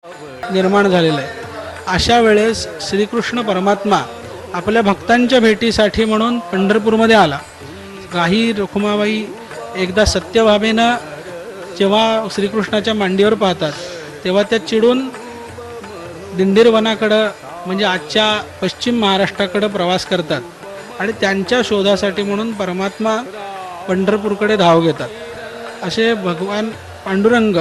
निर्माण झालेलं आहे. अशा वेळेस श्रीकृष्ण परमात्मा आपल्या भक्तांच्या भेटीसाठी म्हणून पंढरपूरमध्ये आला. काही रुक्माबाई एकदा सत्यभामेनं जेव्हा श्रीकृष्णाच्या मांडीवर पाहतात तेव्हा त्या चिडून दिंडीरवनाकडं म्हणजे आजच्या पश्चिम महाराष्ट्राकडं प्रवास करतात आणि त्यांच्या शोधासाठी म्हणून परमात्मा पंढरपूरकडे धाव घेतात. असे भगवान पांडुरंग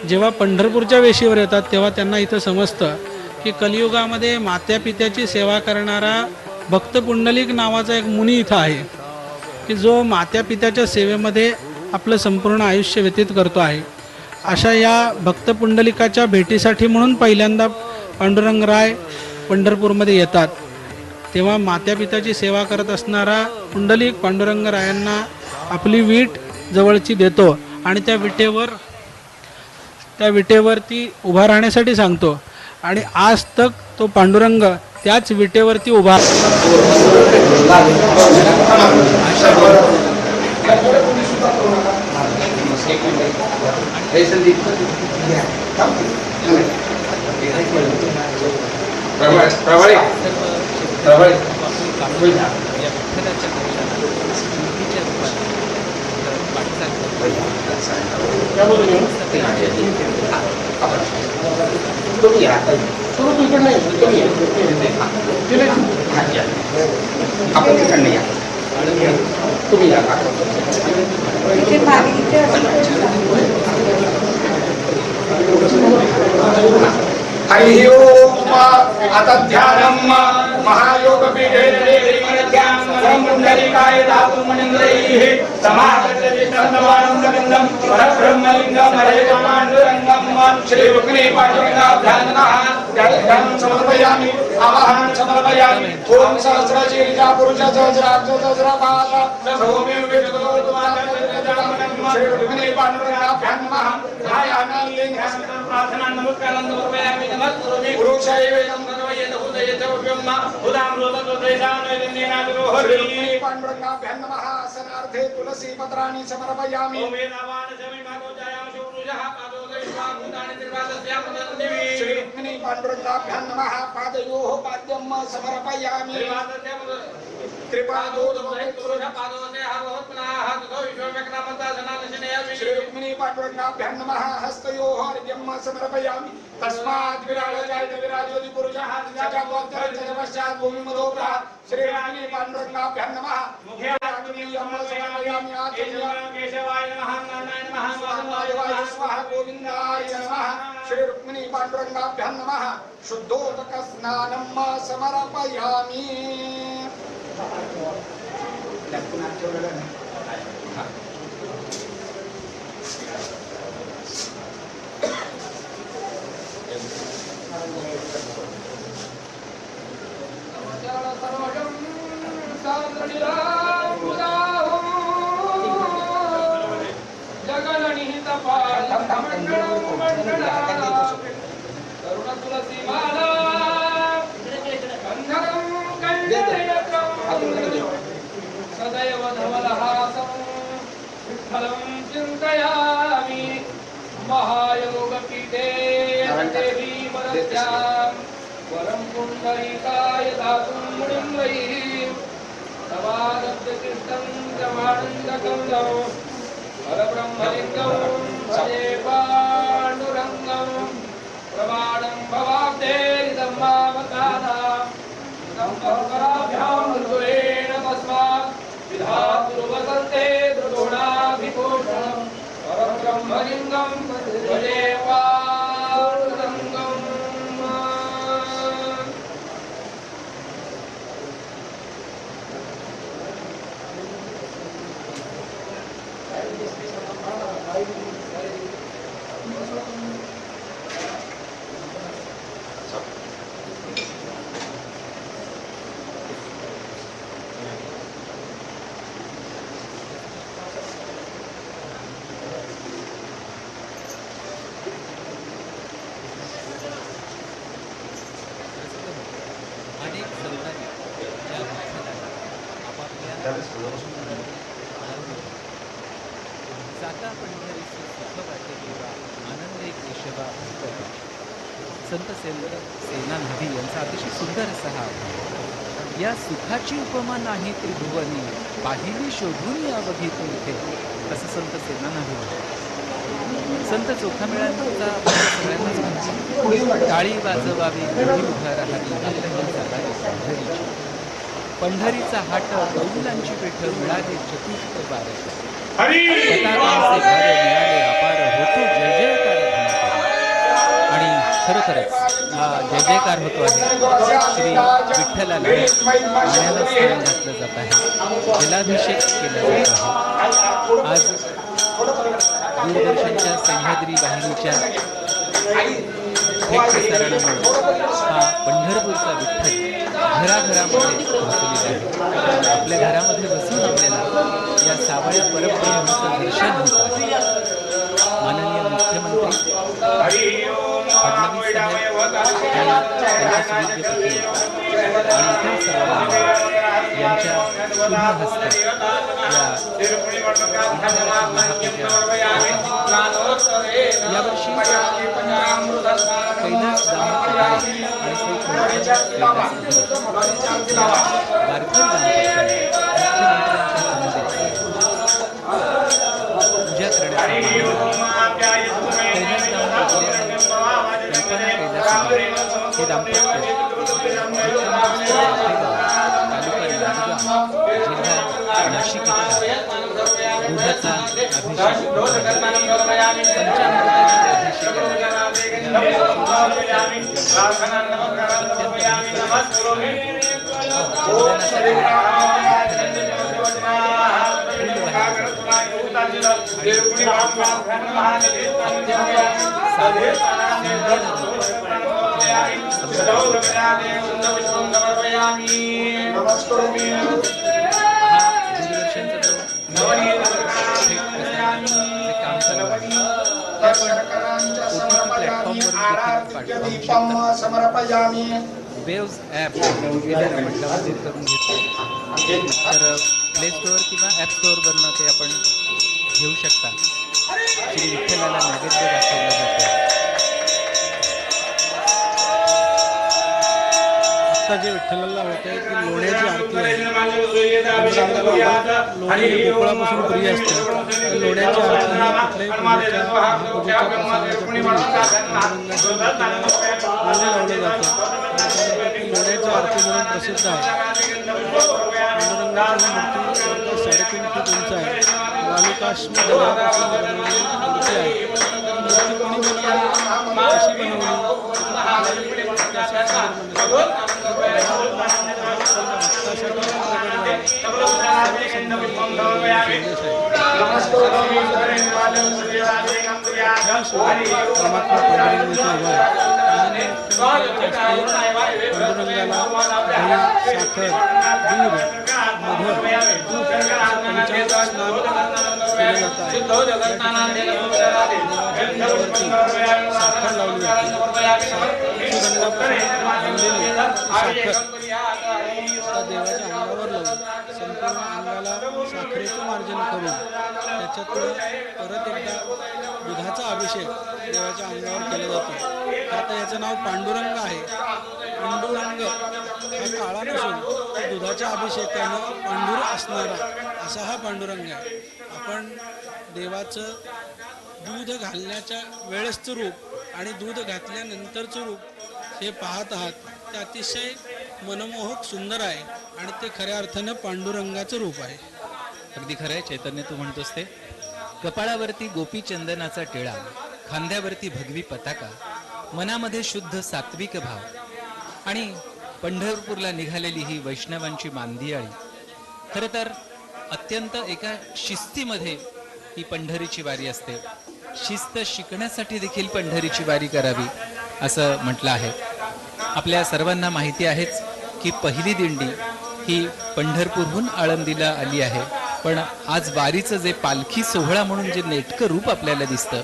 जेव्हा पंढरपूरच्या वेशीवर येतात तेव्हा त्यांना इथं समजतं की कलियुगामध्ये मात्या पित्याची सेवा करणारा भक्त पुंडलिक नावाचा एक मुनी इथं आहे की जो मात्या पित्याच्या सेवेमध्ये आपलं संपूर्ण आयुष्य व्यतीत करतो आहे. अशा या भक्त पुंडलिकाच्या भेटीसाठी म्हणून पहिल्यांदा पांडुरंगराय पंढरपूरमध्ये येतात. तेव्हा मात्या पित्याची सेवा करत असणारा पुंडलिक पांडुरंगरायांना आपली वीट जवळची देतो आणि त्या विटेवरती उभा राहण्यासाठी सांगतो आणि आज तक तो पांडुरंग त्याच विटेवरती उभा. हरि ओम. आता ध्यानम महायोग पीठे पुंडलिकाय धातु मणिंद्रैः समागतविष्णुवानंदविंदं परब्रह्मलिंगं हरे पांडुरंगं श्री रुक्मिणी पांडुरंगाभ्यां समर्पयामि. आवाहनं समर्पयामि. ओम सहस्रशीर्षा पुरुष सहस्रापाद सौम्य श्री रुक्मिणी पांडुरंगाभ्यां नमः. प्रार्थना नमस्कारं समर्पयामि. नमस्ते पुरुषाय वेदं सर्वयेत उदयेत ब्रह्म उदां रुक्मिणी पांडुरंगाभ्यां नमः. आसनार्थे तुलसी पत्राणि समर्पयामि. श्री रुक्मिणी पांडुरंगाभ्यां नमः. पादयोः पाद्यं समर्पयामि. श्री रुक्मिणी पांडुरंगाभ्यां नमः. हस्तयोः अर्घ्यं समर्पयामि. तस्मात् विराजोति पुरुषः पश्चात् भूमिमधोग्रः. श्री रुक्मिणी पांडुरंगाभ्यां नमः. मुखे आग्नेयं समर्पयामि. केशवाय नमः. नारायणाय नमः. वासुदेवाय स्वाहा. गोविन्दाय नमः. श्री रुक्मिणी पांडुरंगाभ्यां नमः. शुद्धोदक स्नानं समर्पयामि. सदैव धवलहासं विठ्ठलं चिन्तयामि. महायोगपीठे देवी वरद्यां वरं पुण्डरीकाय दातुं मुनिन्द्रैः समादत्तकृष्णं जमानन्दकन्दं परब्रह्मलिङ्गं भजे पाण्डुरङ्गं. प्रमाणं भवाब्धे इदं मामकानां सम्पर्काभ्यां मृदुरेण तस्मात् विधातु वसन्ते द्रुगुणाभिभूषणं परब्रह्मलिङ्गं भजे पाण्डुरङ्गम्. जाता पंढरीचे सुख वाटे देवा आनंदे केशवा. संत सेना नदी यांचा अतिशय सुंदर असा हा या सुखाची उपमा नाही त्रिभुवनी पाहिली शोधून या अवघी तीर्थे, असं संत सेना नदी. संत चोखामेळ्यांचा सगळ्यांनाच माहिती. टाळी वाजवावी घरी उभा राहावी आपल्याला चालावी पंढरीची. पंढरीचा हाट कौलांची पेठ मिळाले चतुर्थ बार. पताकांचे भार मिळाले अपार होतो जय जयकार घनाघरी. आणि खरोखरच हा जय जयकार होतो आहे. श्री विठ्ठलाला पाण्याला स्नान घातलं जात आहे, जलाभिषेक केला जात आहे. आज दूरदर्शनच्या सह्याद्री वाहिनीच्या थेट प्रसारणामुळे हा पंढरपूरचा विठ्ठल घराघरामध्ये पोहोचलेला आहे. आपल्या घरामध्ये बसून आपल्याला या सावळ्या परब्रह्माचं दर्शन होत आहे. माननीय मुख्यमंत्री फडणवीस साहेब आणि त्यांच्या सुविद्यपती आणि इतर सर्वांना यांच्या शुभ हस्ते यावर्षी कैलास दामोदर आणि वारकरी दाम्पत्याने मुख्यमंत्र्यांच्या समवेत पूजा करण्यासाठी कैलास दामोदर हे दाम्पत्य जिल्हा नाशिक दुधाचा वेव्स ॲप आपण डाउनलोड करून घेतलं तर प्ले स्टोअर किंवा ॲप स्टोअरवरनं ते आपण घेऊ शकता. श्री विठ्ठलाला नैवेद्य दाखवला जातो. आता जे विठ्ठलाला होत आहे ती लोण्याची आरती आहे. लोणी हे गोकुळापासून प्रिय असते. लोण्याची आरती ही कुठल्याही पूजेच्या लावलं जातं. लोण्याची आरती म्हणून प्रसिद्ध आहे. पांडुरंगाची मूर्ती 3.5 फूट उंच आहे. वालुकाश्म दगडापासून बनवलेली मूर्ती आहे. मूर्ती कोणी बनवली, कशी बनवली, देवाच्या अंगावर लावून संपूर्ण अंगाला साखरेचं मार्जन करून त्याच्यातून परत एकदा दुधाचा अभिषेक देवाच्या अंगावर केला जातो. आता याचं नाव पांडुरंग आहे. पांडुरंग हा काळा नसून दुधाच्या अभिषेकानं पांडुर असणारा असा हा पांडुरंग आहे. आपण देवाचं दूध घालण्याच्या वेळेसचं रूप आणि दूध घातल्यानंतरचं रूप हे पाहत आहात. ते अतिशय मनमोहक सुंदर आहे आणि ते खऱ्या अर्थानं पांडुरंगाचं रूप आहे. अगदी खरं आहे चैतन्य, तू म्हणतोस ते. कपाळावरती गोपी चंदनाचा टिळा, खांद्यावरती भगवी पताका, मनामध्ये शुद्ध सात्विक भाव आणि पंढरपूरला निघालेली ही वैष्णवांची मांदियाळी. खरं तर अत्यंत एका शिस्तीमध्ये ही पंढरीची वारी असते. शिस्त शिकण्यासाठी देखील पंढरीची वारी करावी असं म्हटलं आहे. आपल्या सर्वांना माहिती आहेच की पहिली दिंडी ही पंढरपूरहून आळंदीला आली आहे. पण आज वारीचं जे पालखी सोहळा म्हणून जे नेटकं रूप आपल्याला दिसतं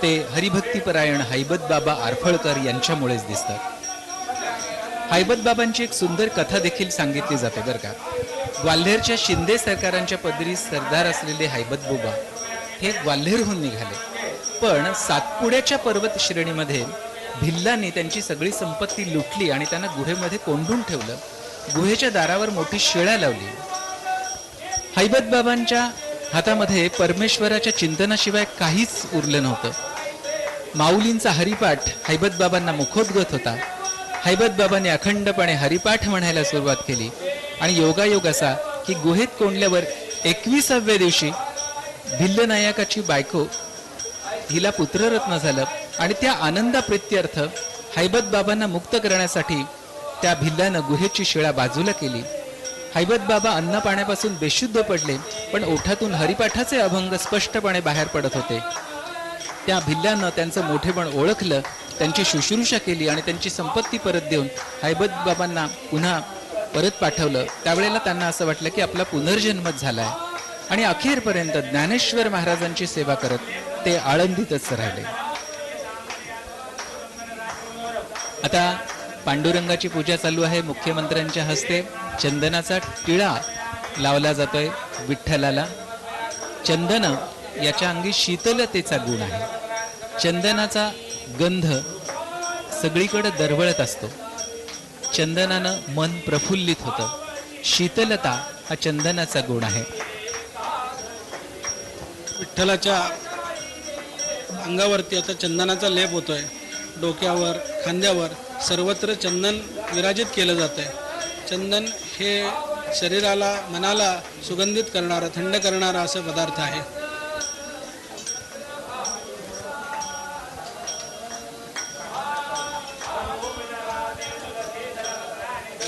ते हरिभक्तीपरायण हैबत बाबा आरफळकर यांच्यामुळेच दिसतं. हैबत बाबांची एक सुंदर कथा देखील सांगितली जाते बरं का. ग्वाल्हेरच्या शिंदे सरकारांच्या पदरी सरदार असलेले हैबत बाबा हे ग्वाल्हेरहून निघाले, पण सातपुड्याच्या पर्वत श्रेणीमध्ये भिल्लाने त्यांची सगळी संपत्ती लुटली आणि त्यांना गुहेमध्ये कोंडून ठेवलं. गुहेच्या दारावर मोठी शिळा लावली. हैबत बाबांच्या हातामध्ये परमेश्वराच्या चिंतनाशिवाय काहीच उरलं नव्हतं. माऊलींचा हरिपाठ हैबत बाबांना मुखोद्गत होता. हैबत बाबांनी अखंडपणे हरिपाठ म्हणायला सुरुवात केली आणि योगायोग असा की गुहेत कोंडल्यावर 21व्या दिवशी भिल्ल नायकाची बायको हिला पुत्ररत्न झालं आणि त्या आनंदाप्रित्यर्थ हैबत बाबांना मुक्त करण्यासाठी त्या भिल्लानं गुहेची शिळा बाजूला केली. हैबत बाबा अन्न पाण्यापासून बेशुद्ध पडले, पण ओठातून हरिपाठाचे अभंग स्पष्टपणे बाहेर पडत होते. त्या भिल्ल्यानं त्यांचं मोठेपण ओळखलं, त्यांची शुश्रूषा केली आणि त्यांची संपत्ती परत देऊन हैबत बाबांना पुन्हा परत पाठवलं. त्यावेळेला त्यांना असं वाटलं की आपला पुनर्जन्मच झालाय आणि अखेरपर्यंत ज्ञानेश्वर महाराजांची सेवा करत ते आळंदीतच राहिले. आता पांडुरंगाची पूजा चालू आहे. मुख्यमंत्र्यांच्या हस्ते चंदनाचा टिळा लावला जातोय विठ्ठलाला. चंदन याच्या अंगी शीतलतेचा गुण आहे. चंदनाचा गंध सगळीकडे दरवळत असतो. चंदनानं मन प्रफुल्लित होतं. शीतलता हा चंदनाचा गुण आहे. विठ्ठलाच्या अंगावरती आता चंदनाचा लेप होतोय. डोक्यावर, खांद्यावर सर्वत्र चंदन विराजित केलं जात आहे. चंदन हे शरीराला, मनाला सुगंधित करणारा, थंड करणारा असा पदार्थ आहे.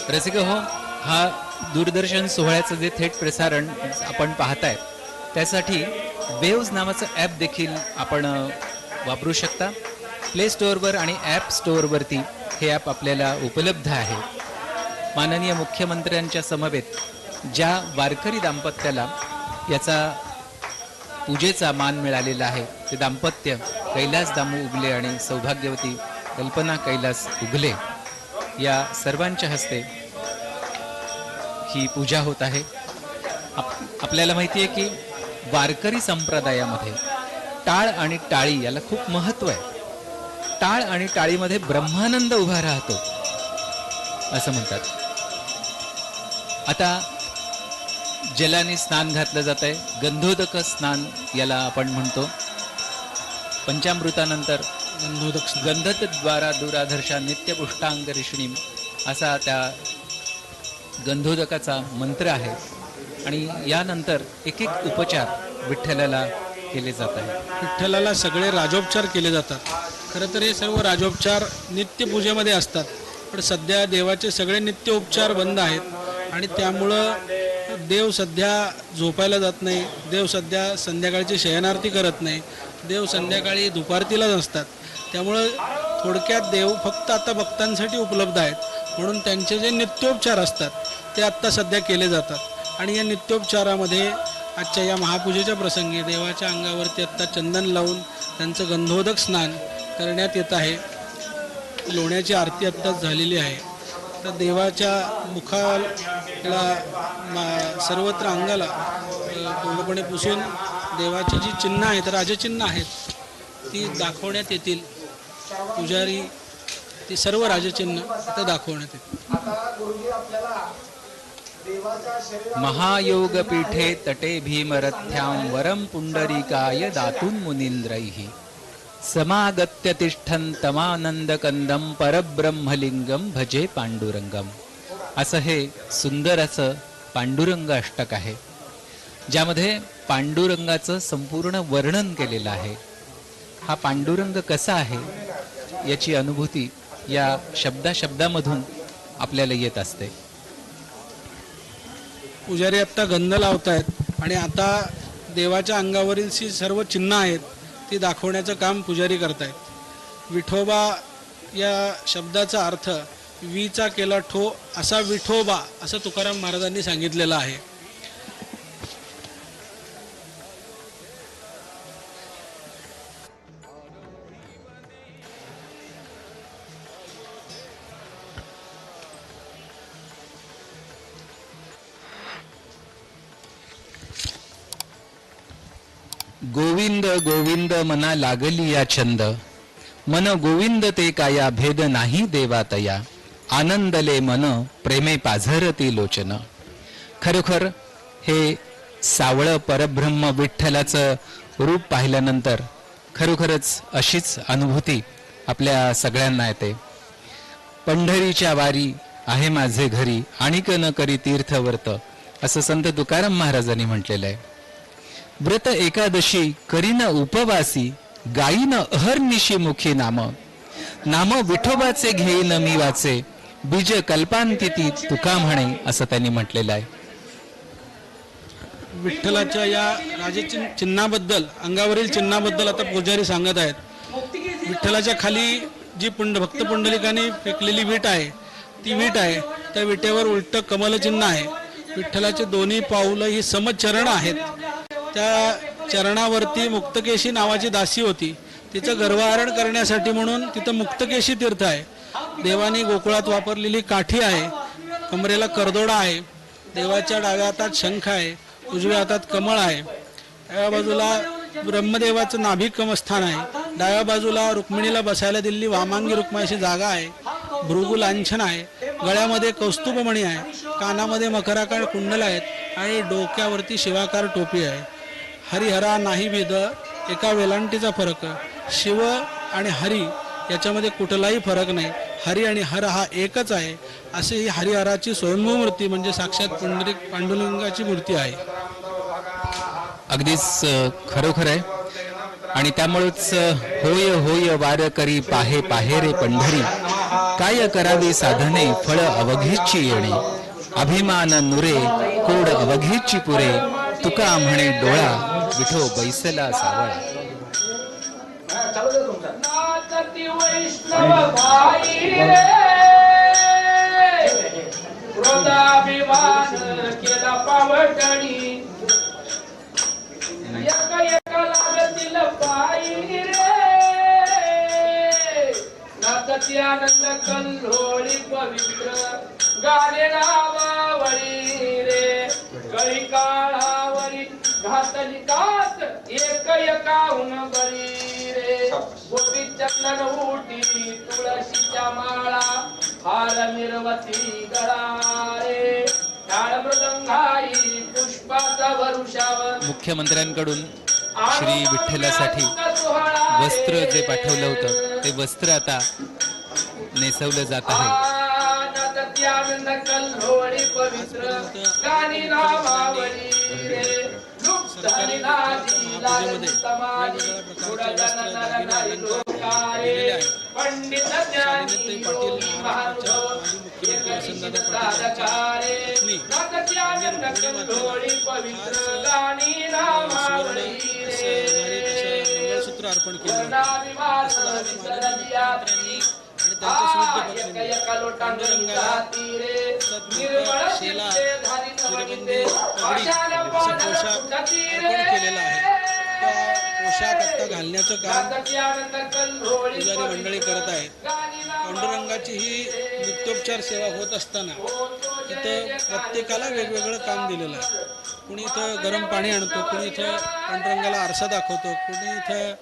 रसिक हो, हा दूरदर्शन सोहळ्याचं जे थेट प्रसारण आपण पाहताय त्यासाठी वेव्ज नावाचं ॲप देखील आपण वापरू शकता. प्ले स्टोअरवर आणि ॲप स्टोअरवरती हे ॲप आपल्याला उपलब्ध आहे. माननीय मुख्यमंत्र्यांच्या समवेत ज्या वारकरी दाम्पत्याला याचा पूजेचा मान मिळालेला आहे ते दाम्पत्य कैलास दामू उगले आणि सौभाग्यवती कल्पना कैलास उगले या सर्वांच्या हस्ते ही पूजा होत आहे. आपल्याला माहिती आहे की वारकरी संप्रदायामध्ये टाळ आणि टाळी याला खूप महत्त्व आहे. टाळ आणि टाळीमध्ये ब्रह्मानंद उभा राहतो असं म्हणतात. आता जलाने स्नान घातलं जात आहे. गंधोदक स्नान याला आपण म्हणतो. पंचामृतानंतर गंधद्वारा दुराधर्षा नित्यपुष्टांग ऋषिणीम असा त्या गंधोदकाचा मंत्र आहे आणि यानंतर एक एक उपचार विठ्ठलाला केले जात आहे. विठ्ठलाला सगळे राजोपचार केले जातात. खरं तर हे सर्व राजोपचार नित्यपूजेमध्ये असतात, पण सध्या देवाचे सगळे नित्य उपचार बंद आहेत आणि त्यामुळं देव सध्या झोपायला जात नाही. देव सध्या संध्याकाळची शयनारती करत नाही. देव संध्याकाळी दुपारतीलाच असतात. त्यामुळं थोडक्यात देव फक्त आता भक्तांसाठी उपलब्ध आहेत, म्हणून त्यांचे जे नित्योपचार असतात ते आत्ता सध्या केले जातात. आणि या नित्योपचारामध्ये आजच्या या महापूजेच्या प्रसंगी देवाच्या अंगावरती आत्ता चंदन लावून त्यांचं गंधोदक स्नान करण्यात येत आहे. लोण्याची आरती आत्ताच झालेली आहे. तर देवाच्या मुखाला सर्वत्र अंगाला पूर्णपणे पुसून देवाची जी चिन्ह आहेत, राजचिन्ह आहेत, ती दाखवण्यात येतील. पुजारी ती सर्व राजचिन्ह आता दाखवण्यात येतील. महायोग पीठे तटे भीमरथ्यां वरम पुंडरीकाय दातून मुनींद्रैः समागत्य तिष्ठन्तमानंद कंदम परब्रह्मलिंगम भजे पांडुरंगम. असं हे सुंदर असं पांडुरंग अष्टक आहे, ज्यामध्ये पांडुरंगाचं संपूर्ण वर्णन केलेलं आहे. हा पांडुरंग कसा आहे याची अनुभूती या शब्दामधून आपल्याला येत असते. पुजारी आत्ता गंध लावत आहेत आणि आता देवाच्या अंगावरील जी सर्व चिन्ह आहेत ती दाखवण्याचं काम पुजारी करतायत. विठोबा या शब्दाचा अर्थ वीचा केला ठो असा विठोबा असं तुकाराम महाराजांनी सांगितलेलं आहे. गोविंद गोविंद मना लागली या छंद, मन गोविंद ते काया भेद नाही देवातया आनंदले मन प्रेमे पाझरती लोचन. खरोखर हे सावळ परब्रह्म विठ्ठलाचं रूप पाहिल्यानंतर खरोखरच अशीच अनुभूती आपल्या सगळ्यांना येते. पंढरीच्या वारी आहे माझे घरी आणिक न करी तीर्थवर्त असं संत तुकाराम महाराजांनी म्हटलेलं आहे. व्रत एकादशी करीन उपवासी गायीन अहर्निशी मुखी नाम नाम विठोबाचे घेईन मी वाचे बीज कल्पांतिती तुका म्हणे असं त्यांनी म्हटलेलं आहे. विठ्ठलाच्या या चिन्हाबद्दल, अंगावरील चिन्हाबद्दल आता पुजारी सांगत आहेत. विठ्ठलाच्या खाली जी भक्त पुंडलिकाने फेकलेली वीट आहे ती वीट आहे. त्या विटेवर उलट कमलचिन्ह आहे. विठ्ठलाचे दोन्ही पाऊलं ही समचरण आहेत. त्या चरणावरती मुक्तकेशी नावाची दासी होती. तिचं गर्वहरण करण्यासाठी म्हणून तिथं मुक्तकेशी तीर्थ आहे. देवाने गोकुळात वापरलेली काठी आहे. कमरेला करदोडा आहे. देवाच्या डाव्या हातात शंख आहे. उजव्या हातात कमळ आहे. डाव्या बाजूला ब्रह्मदेवाचं नाभी कमस्थान आहे. डाव्या बाजूला रुक्मिणीला बसायला दिलेली वामांगी रुक्माईची जागा आहे. भृगु लांछन आहे. गळ्यामध्ये कौस्तुभमणी आहे. कानामध्ये मकराकार कुंडल आहेत आणि डोक्यावरती शिवाकार टोपी आहे. हरिहरा नाही भेद एका वेलांटीचा फरक. शिव आणि हरी याच्यामध्ये कुठलाही फरक नाही. हरी आणि हर हा एकच आहे. असे ही हरिहराची स्वयंभू मूर्ती म्हणजे साक्षात पांडुरंगाची मूर्ती आहे. अगदीच खरोखर आहे. आणि त्यामुळेच होय होय वार करी पाहे पाहे रे पंढरी काय करावे साधने फळ अवघेची येणे अभिमान नुरे कोड अवघेची पुरे तुका म्हणे डोळा विठो बैसला सावळा. आनंद कल्लोळी पवित्र गाणे नावावळी रे कळी काळावरी घातली कात एक एकाहून बळी रे गोपी चंदन उटी तुळशीच्या माळा हार मिरवती गळा रे टाळ मृदंगाई पुष्पाचा वरुषावर. मुख्यमंत्र्यांकडून श्री विठ्ठलासाठी वस्त्र जे पाठवलं होतं ते वस्त्र आता नेसवलं जात आहे. मंगळसूत्र अर्पण केलं केलेला आहे. पोशाख आता घालण्याचं काम पुजारी मंडळी करत आहेत. पांडुरंगाची ही नित्योपचार सेवा होत असताना इथं प्रत्येकाला वेगवेगळं काम दिलेलं आहे. कुणी इथं गरम पाणी आणतो, कुणी इथं पांडुरंगाला आरसा दाखवतो, कुणी इथं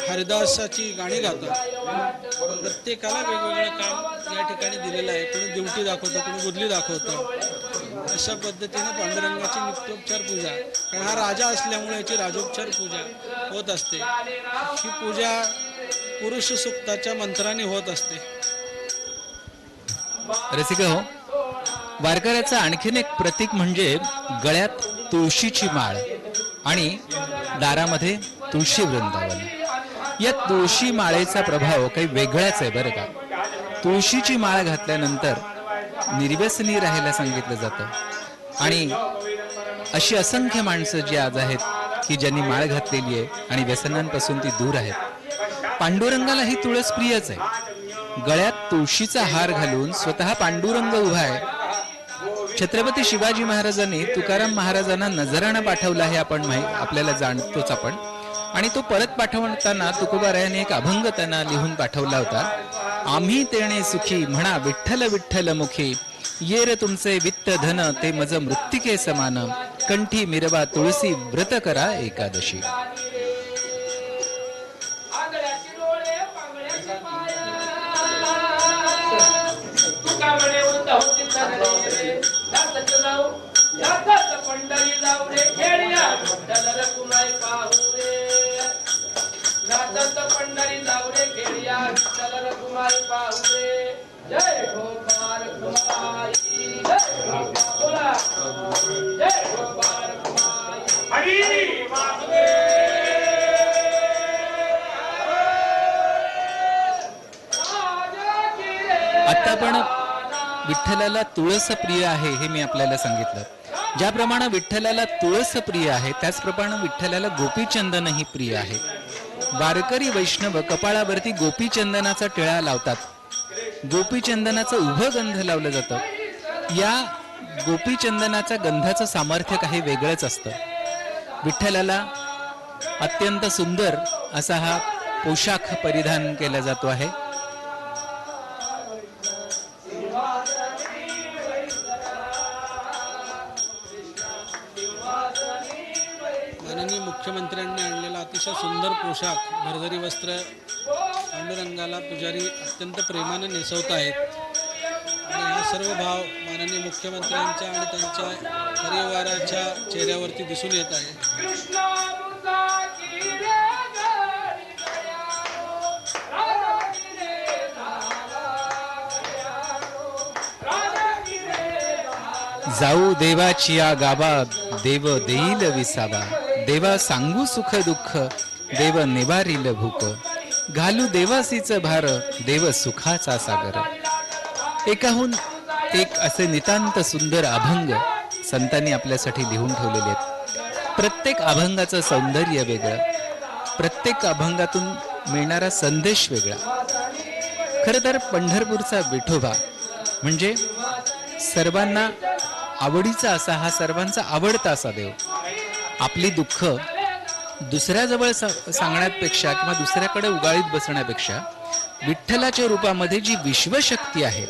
हरिदासाची गाणी गातात. प्रत्येकाला वेगवेगळं काम या ठिकाणी दिलेलं आहे. कोणी दिवटी दाखवतं, कोणी गुदली दाखवतं. अशा पद्धतीने पांडुरंगाची नित्योपचार पूजा, कारण हा राजा असल्यामुळे याची राजोपचार पूजा होत असते. ही पूजा पुरुष सूक्ताच्या मंत्राने होत असते. रसिक हो, वारकऱ्याचं आणखीन एक प्रतीक म्हणजे गळ्यात तुळशीची माळ आणि दारामध्ये तुळशी वृंदावन. या तुळशी माळेचा प्रभाव काही वेगळाच आहे बरं का. तुळशीची माळ घातल्यानंतर निर्व्यसनी राहायला सांगितलं जातं. आणि अशी असंख्य माणसं जी आज आहेत की ज्यांनी माळ घातलेली आहे आणि व्यसनांपासून ती दूर आहेत. पांडुरंगाला ही तुळस प्रियच आहे. गळ्यात तुळशीचा हार घालून स्वतः पांडुरंग उभा आहे. छत्रपती शिवाजी महाराजांनी तुकाराम महाराजांना नजराणा पाठवला हे आपण आपल्याला जाणतोच आपण. आणि तो परत पाठवताना तुकोबारायाने एक अभंग त्यांना लिहून पाठवला होता. आम्ही तेणे सुखी म्हणा विठ्ठल विठ्ठल मुखी ये रे तुमचे वित्त धन ते मज मृत्तिके समान कंठी मिरवा तुळसी व्रत करा एकादशी. जातच जाऊ जातच पंढरी जाऊ रे खेड्या विठ्ठल रखुमाई पाहू रे जातच पंढरी जाऊ रे खेड्या विठ्ठल रखुमाई पाहू रे जय गोपाल रखुमाई जय गोपाल बोला जय गोपाल रखुमाई हरी वासुदेव आता आपण विठ्ठलाला तुळस प्रिय आहे हे मी आपल्याला सांगितलं. ज्याप्रमाणे विठ्ठलाला तुळस प्रिय आहे त्याचप्रमाणे विठ्ठलाला गोपीचंदनही प्रिय आहे. वारकरी वैष्णव कपाळावरती गोपीचंदनाचा टिळा लावतात. गोपीचंदनाचं उभं गंध लावलं जातं. या गोपीचंदनाच्या गंधाचं सामर्थ्य काही वेगळंच असतं. विठ्ठलाला अत्यंत सुंदर असा हा पोशाख परिधान केला जातो आहे. माननीय मुख्यमंत्र्यांनी आणलेला अतिशय सुंदर पोशाख भरभरी वस्त्र पांडुरंगाला पुजारी अत्यंत प्रेमाने नेसवत आहेत आणि हा सर्व भाव माननीय मुख्यमंत्र्यांच्या आणि त्यांच्या परिवाराच्या चेहऱ्यावरती दिसून येत आहे. जाऊ देवाची या गावा देव देईल विसावा देवा सांगू सुख दुःख देव निवारील भूक घालू देवासीच भार देव सुखाचा सागर. एकाहून एक असे नितांत सुंदर अभंग संतांनी आपल्यासाठी लिहून ठेवलेले आहेत. प्रत्येक अभंगाचं सौंदर्य वेगळं, प्रत्येक अभंगातून मिळणारा संदेश वेगळा. खरं तर पंढरपूरचा विठोबा म्हणजे सर्वांना आवडीचा असा, हा सर्वांचा आवडता असा देव. आपली दुःख दुसऱ्याजवळ सांगण्यापेक्षा किंवा दुसऱ्याकडे उगाळीत बसण्यापेक्षा विठ्ठलाच्या रूपामध्ये जी विश्वशक्ती आहे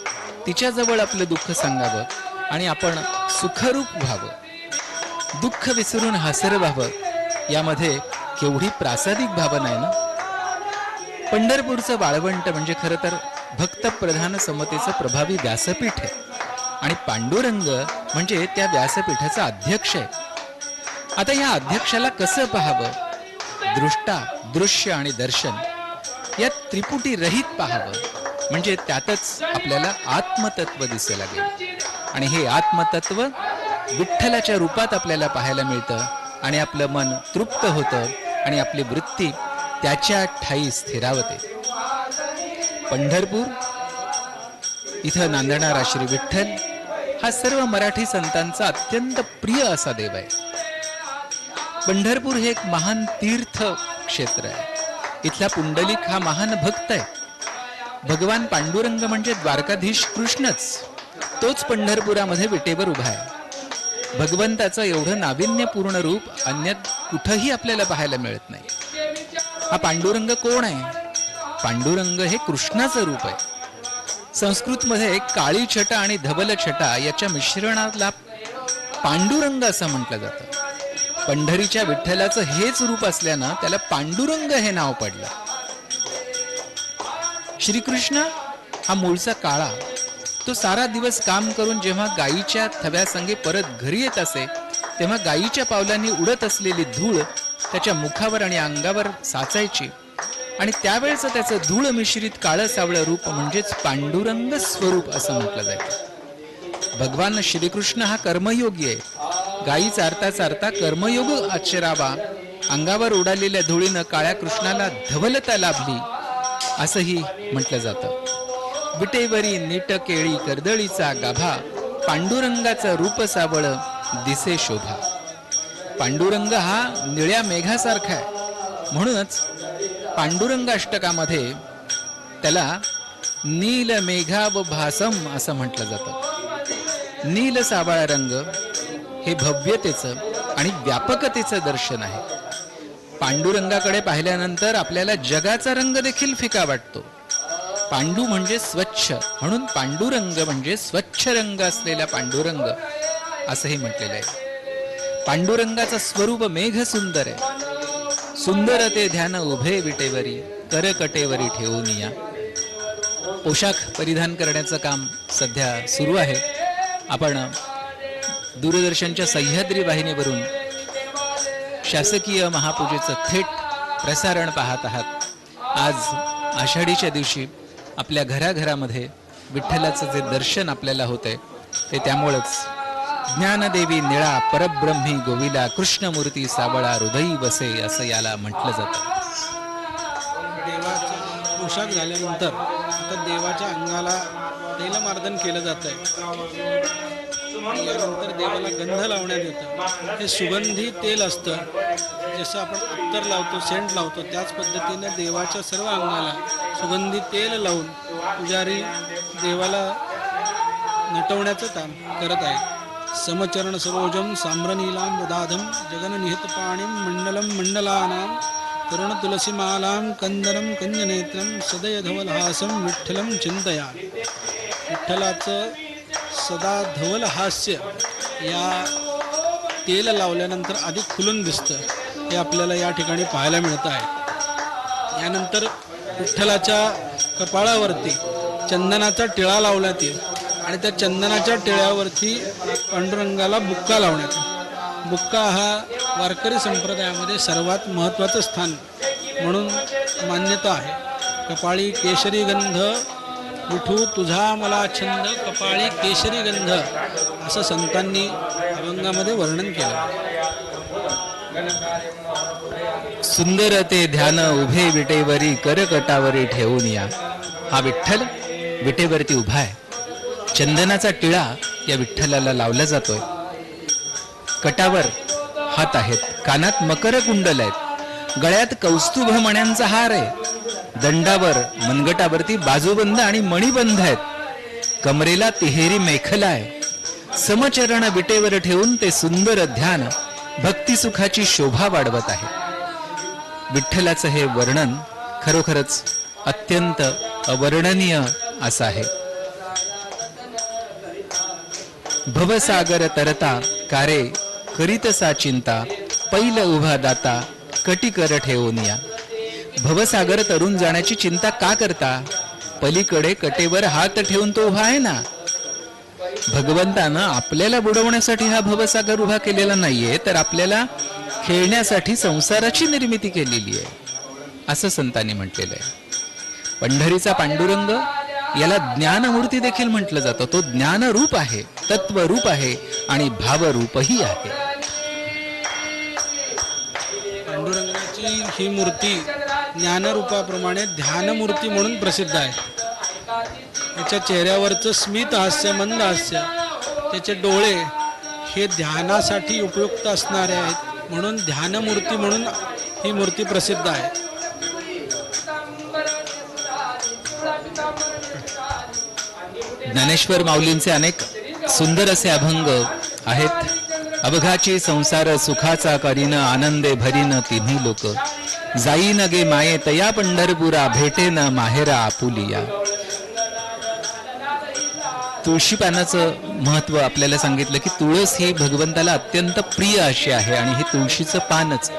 तिच्याजवळ आपलं दुःख सांगावं आणि आपण सुखरूप व्हावं, दुःख विसरून हसर व्हावं. यामध्ये केवढी प्रासादिक भावना आहे ना. पंढरपूरचं वाळवंट म्हणजे खरं तर भक्तप्रधान समतेचं प्रभावी व्यासपीठ आहे आणि पांडुरंग म्हणजे त्या व्यासपीठाचा अध्यक्ष आहे. आता या अध्यक्षाला कसं पाहावं? दृष्टा, दृश्य आणि दर्शन या त्रिपुटी रहित पाहावं म्हणजे त्यातच आपल्याला आत्मतत्व दिसू लागेल. आणि हे आत्मतत्व विठ्ठलाच्या रूपात आपल्याला पाहायला मिळतं आणि आपलं मन तृप्त होतं आणि आपली वृत्ती त्याच्या ठाई स्थिरावते. पंढरपूर इथं नांदणारा श्री विठ्ठल हा सर्व मराठी संतांचा अत्यंत प्रिय असा देव आहे. पंढरपूर हे एक महान तीर्थ क्षेत्र आहे. इथला पुंडलिक हा महान भक्त आहे. भगवान पांडुरंग म्हणजे द्वारकाधीश कृष्णच, तोच पंढरपुरामध्ये विटेवर उभा आहे. भगवंताचं एवढं नाविन्यपूर्ण रूप अन्य कुठंही आपल्याला पाहायला मिळत नाही. हा पांडुरंग कोण आहे? पांडुरंग हे कृष्णाचं रूप आहे. संस्कृतमध्ये काळी छटा आणि धवल छटा याच्या मिश्रणाला पांडुरंग असं म्हटलं जातं. पंढरीच्या विठ्ठलाचं हेच रूप असल्यानं त्याला पांडुरंग हे नाव पडलं. श्रीकृष्ण हा मूळचा काळा, तो सारा दिवस काम करून जेव्हा गायीच्या थव्यासंगे परत घरी येत असे तेव्हा गायीच्या पावलांनी उडत असलेली धूळ त्याच्या मुखावर आणि अंगावर साचायची आणि त्यावेळेचं त्याचं धूळ मिश्रित काळं सावळं रूप म्हणजेच पांडुरंग स्वरूप असं म्हटलं जातं. भगवान श्रीकृष्ण हा कर्मयोगी आहे. गायी चारता चारता कर्मयोग आचरावा, अंगावर उडालेल्या धुळीनं काळ्या कृष्णाला धवलता लाभली असंही म्हटलं जातं. विटेवरी नीट केळी कर्दळीचा गाभा पांडुरंगाचं रूप सावळ दिसे शोभा. पांडुरंग हा निळ्या मेघासारखा आहे म्हणूनच पांडुरंग अष्टकामध्ये त्याला नील मेघाव भासम असं म्हटलं जातं. नील सावळा रंग हे भव्यतेचं आणि व्यापकतेचं दर्शन आहे. पांडुरंगाकडे पाहिल्यानंतर आपल्याला जगाचा रंग देखील फिका वाटतो. पांडू म्हणजे स्वच्छ, म्हणून पांडुरंग म्हणजे स्वच्छ रंग असलेला पांडुरंग असंही म्हटलेलं आहे. पांडुरंगाचं स्वरूप मेघ सुंदर आहे. सुंदर ते ध्यान उभे विटेवरी करकटेवरी ठेवून या. पोशाख परिधान करण्याचं काम सध्या सुरू आहे. आपण दूरदर्शनच्या सह्याद्री वाहिनीवरून शासकीय महापूजेचं थेट प्रसारण पाहत आहात. आज आषाढीच्या दिवशी आपल्या घराघरामध्ये विठ्ठलाचं जे दर्शन आपल्याला होतंय ते त्यामुळंच ज्ञानदेवी निळा परब्रह्मी गोविला कृष्णमूर्ती सावळा हृदयी बसे असं याला म्हटलं जातं. देवाचा पोशाख झाल्यानंतर आता देवाच्या अंगाला तैलमार्दन केलं जात आहे. यानंतर देवाला गंध लावण्यात येतं. हे सुगंधी तेल असतं. जसं आपण अत्तर लावतो, सेंट लावतो, त्याच पद्धतीने देवाच्या सर्व अंगाला सुगंधी तेल लावून पुजारी देवाला नटवण्याचं काम करत आहे. समचरण सरोजम साम्रनीलां ददाधम जगननिहितपाणिं मंडलं मंडलानां तरुण तुलसीमालां कंदनं कंजनेत्रं सदय धवलहासं विठ्ठलं चिंतयामि. विठ्ठलाचं सदा धवल हास्य या तेल लावल्यानंतर अधिक खुलून दिसतं. हे आपल्याला या ठिकाणी पाहायला मिळतं आहे. यानंतर विठ्ठलाच्या कपाळावरती चंदनाचा टिळा लावण्यात येईल आणि त्या चंदनाच्या टिळ्यावरती पांडुरंगाला बुक्का लावण्यात येईल. बुक्का हा वारकरी संप्रदायामध्ये सर्वात महत्त्वाचं स्थान म्हणून मान्यता आहे. कपाळी केशरी गंध विठू तुझा मला छंद कपाळी केशरी गंध असं संतांनी अभंगामध्ये वर्णन केलं. सुंदर ते ध्यान उभे विटेवरी करकटावरी ठेवून या. हा विठ्ठल विटेवरती उभा आहे. चंदनाचा टिळा या विठ्ठलाला लावला जातोय. कटावर हात आहेत, कानात मकर कुंडल आहेत, गळ्यात कौस्तुभ मण्यांचा हार आहे, दंडावर मनगटावरती बाजूबंद आणि मणिबंध आहेत, कमरेला तिहेरी मेखला आहे. समचरण विटेवर ठेवून ते सुंदर ध्यान भक्ती सुखाची शोभा वाढवत आहे. विठ्ठलाचं हे वर्णन खरोखरच अत्यंत अवर्णनीय असं आहे. भवसागर तरता कारे करीतसा चिंता पैल उभा दाता कटीकर ठेवून या. भवसागर तरुण जाण्याची चिंता का करता? पलीकडे कटेवर हात ठेवून तो उभा आहे ना. भगवंतानं आपल्याला बुडवण्यासाठी हा भवसागर उभा केलेला नाहीये, तर आपल्याला खेळण्यासाठी संसाराची निर्मिती केलेली आहे असं संतांनी म्हटलेलं आहे. पंढरीचा पांडुरंग याला ज्ञानमूर्ती देखील म्हटलं जातं. तो ज्ञानरूप आहे, तत्वरूप आहे आणि भावरूपही आहे. पांडुरंगाची ही मूर्ती ज्ञानरूपाप्रमाणे ध्यानमूर्ती म्हणून प्रसिद्ध आहे. त्याच्या चेहऱ्यावरचं स्मित हास्य, मंद हास्य, त्याचे डोळे हे ध्यानासाठी उपयुक्त असणारे आहेत म्हणून ध्यानमूर्ती म्हणून ही मूर्ती प्रसिद्ध आहे. ज्ञानेश्वर माऊलींचे अनेक सुंदर असे अभंग आहेत. अवघाची संसार सुखाचा करीन आनंदे भरीन तिन्ही लोक जाईन गे माये तया पंढरपुरा भेटेन माहेरा आपुलिया. तुळशी पानाचं महत्व आपल्याला सांगितलं की तुळस ही भगवंताला अत्यंत प्रिय अशी आहे आणि हे तुळशीचं पानच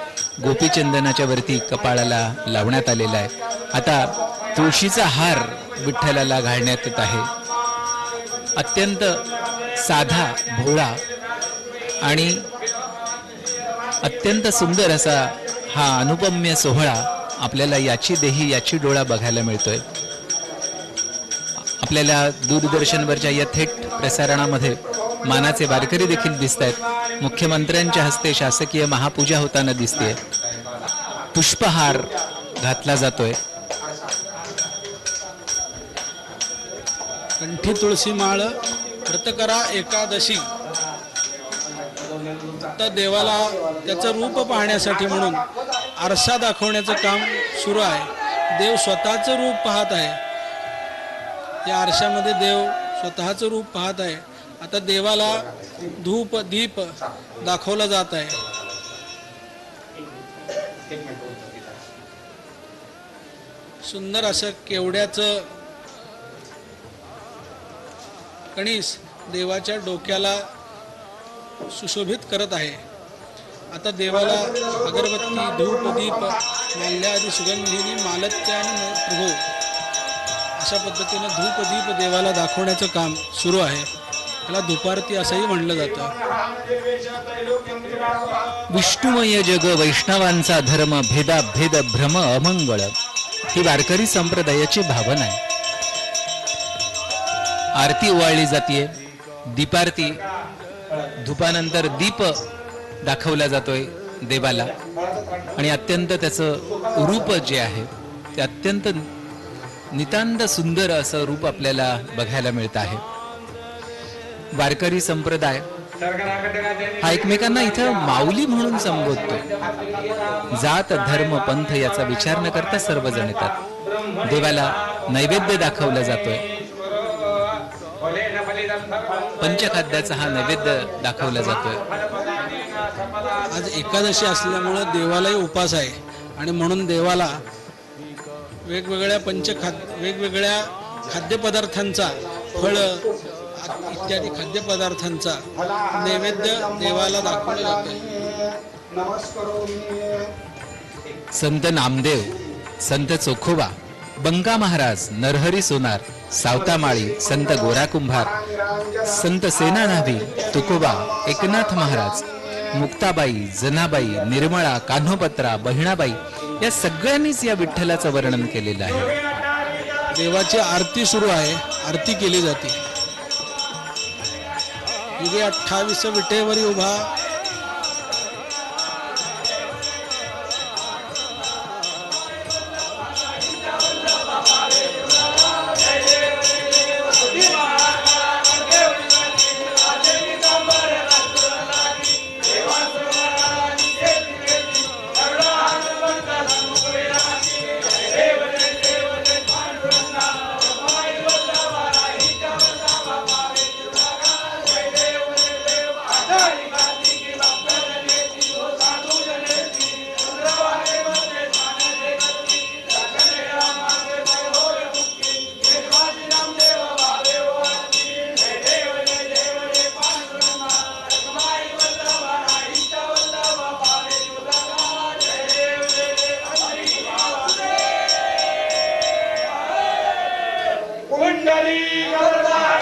गोपीचंदनाच्या वरती कपाळाला लावण्यात आलेलं आहे. आता तुळशीचा हार विठ्ठलाला घालण्यात येत आहे. अत्यंत साधा, भोळा आणि अत्यंत सुंदर असा हा अनुपम्य सोहळा आपल्याला याची देही याची डोळा बघायला मिळतोय. आपल्याला दूरदर्शनवरच्या या थेट प्रसारणामध्ये मानाचे वारकरी देखील दिसत आहेत. मुख्यमंत्र्यांच्या हस्ते शासकीय महापूजा होताना दिसते. पुष्पहार घातला जातोय. कंठी तुळशी माळ व्रतकरा एकादशी. आता देवाला त्याचं रूप पाहण्यासाठी म्हणून आरसा दाखवण्याचं काम सुरू आहे. देव स्वतःचं रूप पाहत आहे. या आरशामध्ये देव स्वतःचं रूप पाहत आहे. आता देवाला धूप दीप दाखवला जात आहे. सुंदर असं केवड्याचं कणीस देवाच्या डोक्याला सुशोभित करत आहे. आता देवाला अगरबत्ती, धूप, दीप, माल्यादी सुगंधीनी मालत्य आणि प्रभू अशा पद्धतीने धूप दीप देवाला दाखवण्याचं काम सुरू आहे. त्याला धुपारती असंही म्हणलं जातं. विष्णुमय जग वैष्णवांचा धर्म, भेदाभेद भ्रम अमंगळ, ही वारकरी संप्रदायाची भावना आहे. आरती ओवाळली जातीये, दीपारती, धुपानंतर दीप दाखवला जातोय देवाला, आणि अत्यंत त्याचं रूप जे आहे ते अत्यंत नितांत सुंदर असं रूप आपल्याला बघायला मिळत आहे. वारकरी संप्रदाय हा एकमेकांना इथं माऊली म्हणून संबोधतो. जात धर्म पंथ याचा विचार न करता सर्वजण येतात. देवाला नैवेद्य दाखवला जातोय, पंचखाद्याचा हा नैवेद्य दाखवला जातोय. आज एकादशी असल्यामुळं देवालाही उपास आहे आणि म्हणून देवाला वेगवेगळ्या वेगवेगळ्या खाद्यपदार्थांचा, फळ इत्यादी खाद्यपदार्थांचा नैवेद्य देवाला दाखवला जातो. संत नामदेव, संत चोखोबा, बंका महाराज, नरहरी सोनार, सावतामाळी, संत गोरा कुंभार, संत सेनानाभी, तुकोबा, एकनाथ महाराज, मुक्ताबाई, जनाबाई, निर्मळा, कान्होपत्रा, बहिणाबाई या सगळ्यांनीच या विठ्ठलाचं वर्णन केलेलं आहे. देवाची आरती सुरू आहे, आरती केली जाते. युगे 28 विटेवरी उभा,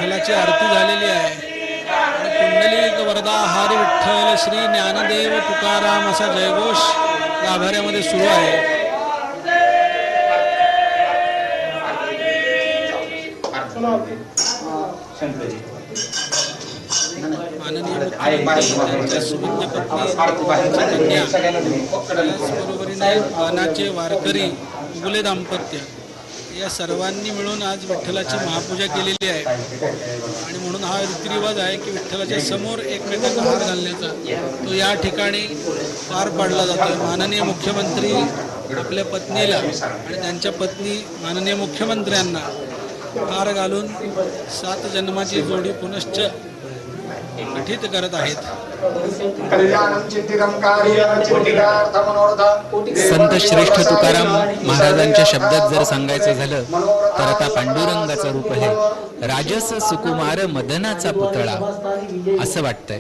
विठ्ठलाची आरती झालेली आहे. कुंडलिक वरदा हरी विठ्ठल श्री ज्ञानदेव तुकाराम असा जयघोष गाभाऱ्यामध्ये सुरू आहे. माननीय मुख्यमंत्री, त्यांच्या सुविद्य पत्नी, त्याचबरोबरीने मानाचे वारकरी उगले दाम्पत्य या सर्वांनी मिळून आज विठ्ठलाची महापूजा केलेली आहे. आणि म्हणून हा रीतिरिवाज आहे की विठ्ठलाच्या समोर एकमेकांना हार घालण्याचा तो या ठिकाणी पार पाडला जातो. माननीय मुख्यमंत्री आपल्या पत्नीला आणि त्यांच्या पत्नी माननीय मुख्यमंत्र्यांना हार घालून 7 जन्माची जोडी पुनश्च गठीत करत आहेत. संत श्रेष्ठ तुकाराम महाराजांच्या शब्दात जर सांगायचं झालं तर आता पांडुरंगाचं रूप हे राजस सुकुमार मदनाचा पुतळा असं वाटतंय.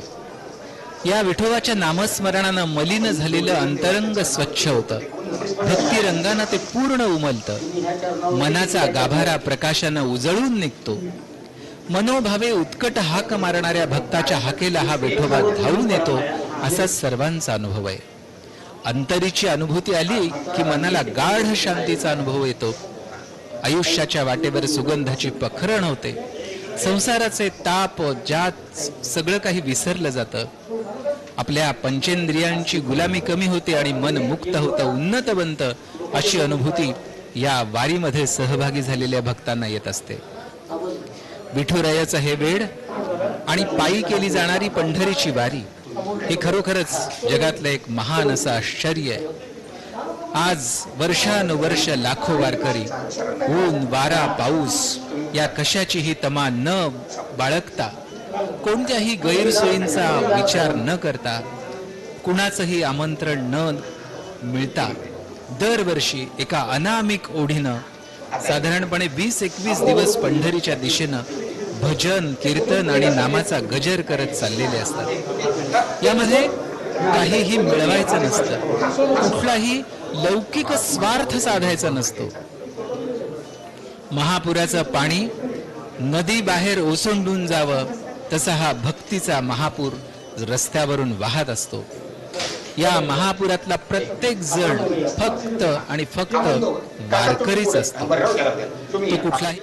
या विठोबाच्या नामस्मरणानं मलिन झालेलं अंतरंग स्वच्छ होतं, भक्ती रंगानं ते पूर्ण उमलतं, मनाचा गाभारा प्रकाशानं उजळून निघतो. मनोभावे उत्कट हाक मारणाऱ्या भक्ताच्या हाकेला हा विठोबा धावून येतो असा सर्वांचा अनुभव आहे. अंतरीची अनुभूती आली की मनाला गाढ शांतीचा अनुभव येतो. आयुष्याच्या वाटेवर सुगंधाची पखरण होते. संसाराचे ताप जात सगळं काही विसरलं जातं. आपल्या पंचेंद्रियांची गुलामी कमी होते आणि मन मुक्त होतं, उन्नत बनतं. अशी अनुभूती या वारीमध्ये सहभागी झालेल्या भक्तांना येत असते. विठुरायाचं हे वेड आणि पायी केली जाणारी पंढरीची वारी हे खरोखरच जगातलं एक महान असं आश्चर्य आहे. आज वर्षानुवर्ष लाखो वारकरी ऊन वारा पाऊस या कशाचीही तमा न बाळगता, कोणत्याही गैरसोयींचा विचार न करता, कुणाचंही आमंत्रण न मिळता दरवर्षी एका अनामिक ओढीनं साधारणपणे 20-21 दिवस पंढरीच्या दिशेनं भजन कीर्तन आणि नामाचा गजर करत चाललेले असतात. यामध्ये काहीही मिळवायचं नसतं, कुठलाही लौकिक स्वार्थ साधायचा नसतो. महापुराचं पाणी नदी बाहेर ओसंडून जावं तसा हा भक्तीचा महापूर रस्त्यावरून वाहत असतो. या महापुरातला प्रत्येक जण फक्त आणि फक्त वारकरीच असतो. तो कुठलाही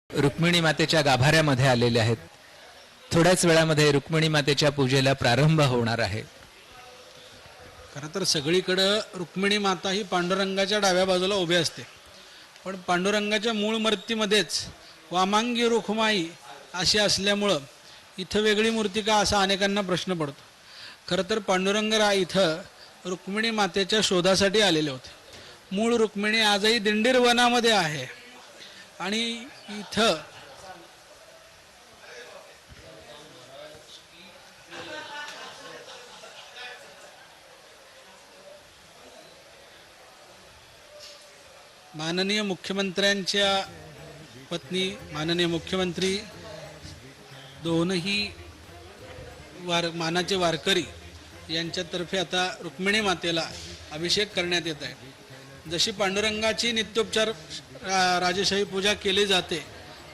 रुक्मिणी मातेच्या गाभाऱ्यामध्ये आलेले आहेत. थोड्याच वेळामध्ये रुक्मिणी मातेच्या पूजेला प्रारंभ होणार आहे. खरं तर सगळीकडं रुक्मिणी माता ही पांडुरंगाच्या डाव्या बाजूला उभी असते, पण पांडुरंगाच्या मूळ मूर्तीमध्येच वामांगी रुखमाई अशी असल्यामुळं इथं वेगळी मूर्ती का असा अनेकांना प्रश्न पडतो. खरं तर पांडुरंगराय इथं रुक्मिणी मातेच्या शोधासाठी आलेले होते. मूळ रुक्मिणी आजही दिंडीर वनामध्ये आहे आणि इथं माननीय मुख्यमंत्र्यांच्या पत्नी माननीय मुख्यमंत्री दोनही मानाचे वारकरी यांच्यातर्फे आता रुक्मिणी मातेला अभिषेक करण्यात येत आहे. जशी पांडुरंगाची नित्योपचार राजेशाही पूजा केली जाते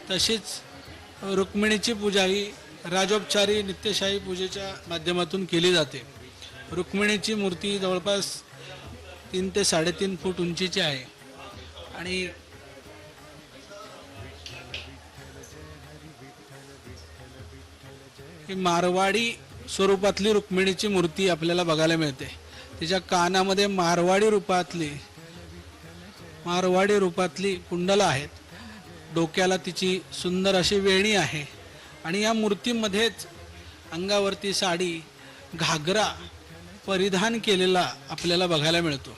तशीच रुक्मिणीची पूजा ही राजोपचारी नित्यशाही पूजेच्या माध्यमातून केली जाते. रुक्मिणीची मूर्ती जवळपास 3 ते 3.5 फूट उंचीची आहे आणि ही मारवाडी स्वरूपातली रुक्मिणीची मूर्ती आपल्याला बघायला मिळते. तिच्या कानामध्ये मारवाडी रूपातली कुंडलं आहेत. डोक्याला तिची सुंदर अशी वेणी आहे आणि या मूर्तीमध्येच अंगावरती साडी घागरा परिधान केलेला आपल्याला बघायला मिळतो.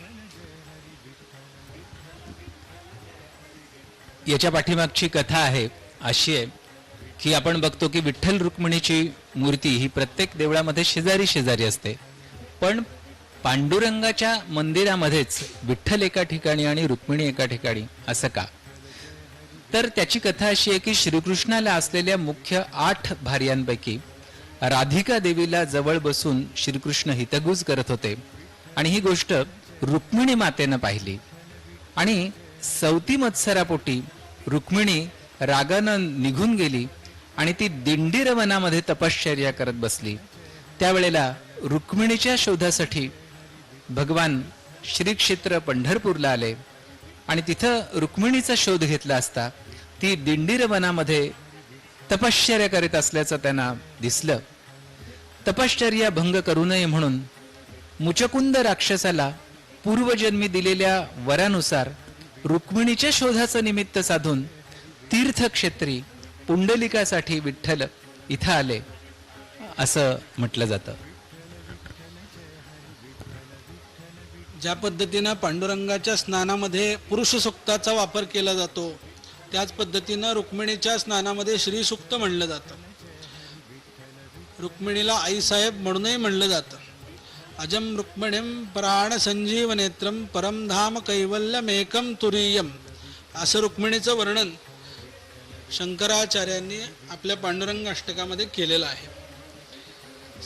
याच्या पाठीमागची कथा आहे अशी आहे की आपण बघतो की विठ्ठल रुक्मिणीची मूर्ती ही प्रत्येक देवळामध्ये शेजारी शेजारी असते, पण पांडुरंगाच्या मंदिरामध्येच विठ्ठल एका ठिकाणी आणि रुक्मिणी एका ठिकाणी असं का? तर त्याची कथा अशी आहे की श्रीकृष्णाला असलेल्या मुख्य 8 भार्यांपैकी राधिका देवीला जवळ बसून श्रीकृष्ण हितगुज करत होते आणि ही गोष्ट रुक्मिणी मातेनं पाहिली आणि सवती मत्सरापोटी रुक्मिणी रागानं निघून गेली आणि ती दिंडीर वनामध्ये तपश्चर्या करत बसली. त्यावेळेला रुक्मिणीच्या शोधासाठी भगवान श्री क्षेत्र पंढरपूरला आले आणि तिथं रुक्मिणीचा शोध घेतला असता ती दिंडीर वनामध्ये तपश्चर्या करीत असल्याचं त्यांना दिसलं. तपश्चर्या भंग करू नये म्हणून मुचकुंद राक्षसाला पूर्वजन्मी दिलेल्या वरानुसार रुक्मिणीच्या शोधाचं निमित्त साधून तीर्थक्षेत्री पुंडलिकासाठी विठ्ठल इथं आले असं म्हटलं जातं. ज्या पद्धतीनं पांडुरंगाच्या स्नानामध्ये पुरुष सूक्ताचा वापर केला जातो, त्याच पद्धतीनं रुक्मिणीच्या स्नानामध्ये श्रीसूक्त म्हणलं जातं. रुक्मिणीला आईसाहेब म्हणूनही म्हणलं जातं. अजम रुक्मिणीम प्राण संजीव नेत्रम परमधाम कैवल्यमेकम तुरीयम, असं रुक्मिणीचं वर्णन शंकराचार्यांनी आपल्या पांडुरंग अष्टकामध्ये केलेलं आहे.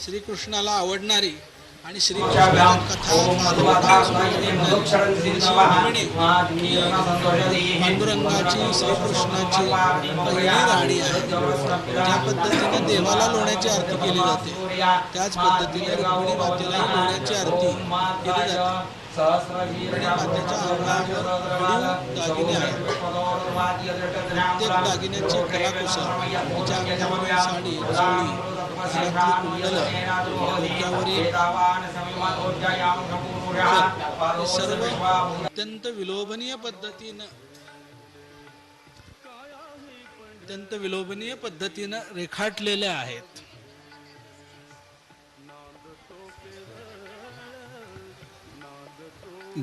श्रीकृष्णाला आवडणारी आणि श्रीकृष्णाच्या कथा पांडुरंगाची श्रीकृष्णाची पहिली राणी आहे. ज्या पद्धतीने देवाला लोण्याची आरती केली जाते, त्याच पद्धतीने रुक्मिणी मातेलाही लोण्याची आरती केली जाते. रुक्मिणी मातेच्या अंगावर घडीव दागिने आहेत. प्रत्येक दागिन्याची कलाकुसर, तिच्या अंगावरील साडी, चोळी, हातातली कुंडलं, डोक्यावरील हे सर्व अत्यंत विलोभनीय पद्धतीनं रेखाटलेले आहेत.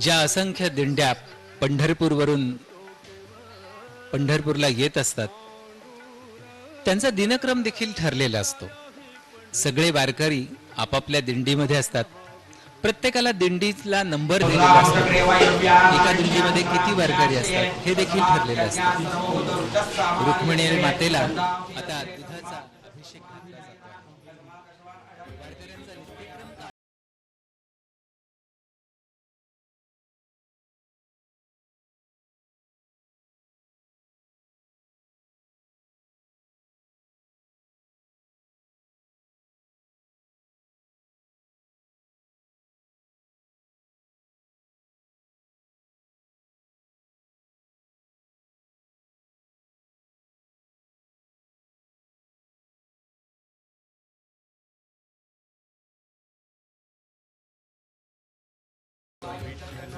ज्या असंख्य दिंड्या पंढरपूरवरून पंढरपूरला येत असतात, त्यांचा दिनक्रम देखील ठरलेला असतो. सगळे वारकरी आपापल्या दिंडीमध्ये असतात. प्रत्येकाला दिंडीला नंबर दिलेला असतो. एका दिंडीमध्ये किती वारकरी असतात हे देखील ठरलेलं असतं. रुक्मिणी मातेला आता दुधाचा अभिषेक घातला जातो. वारकऱ्यांचा नित्यक्रम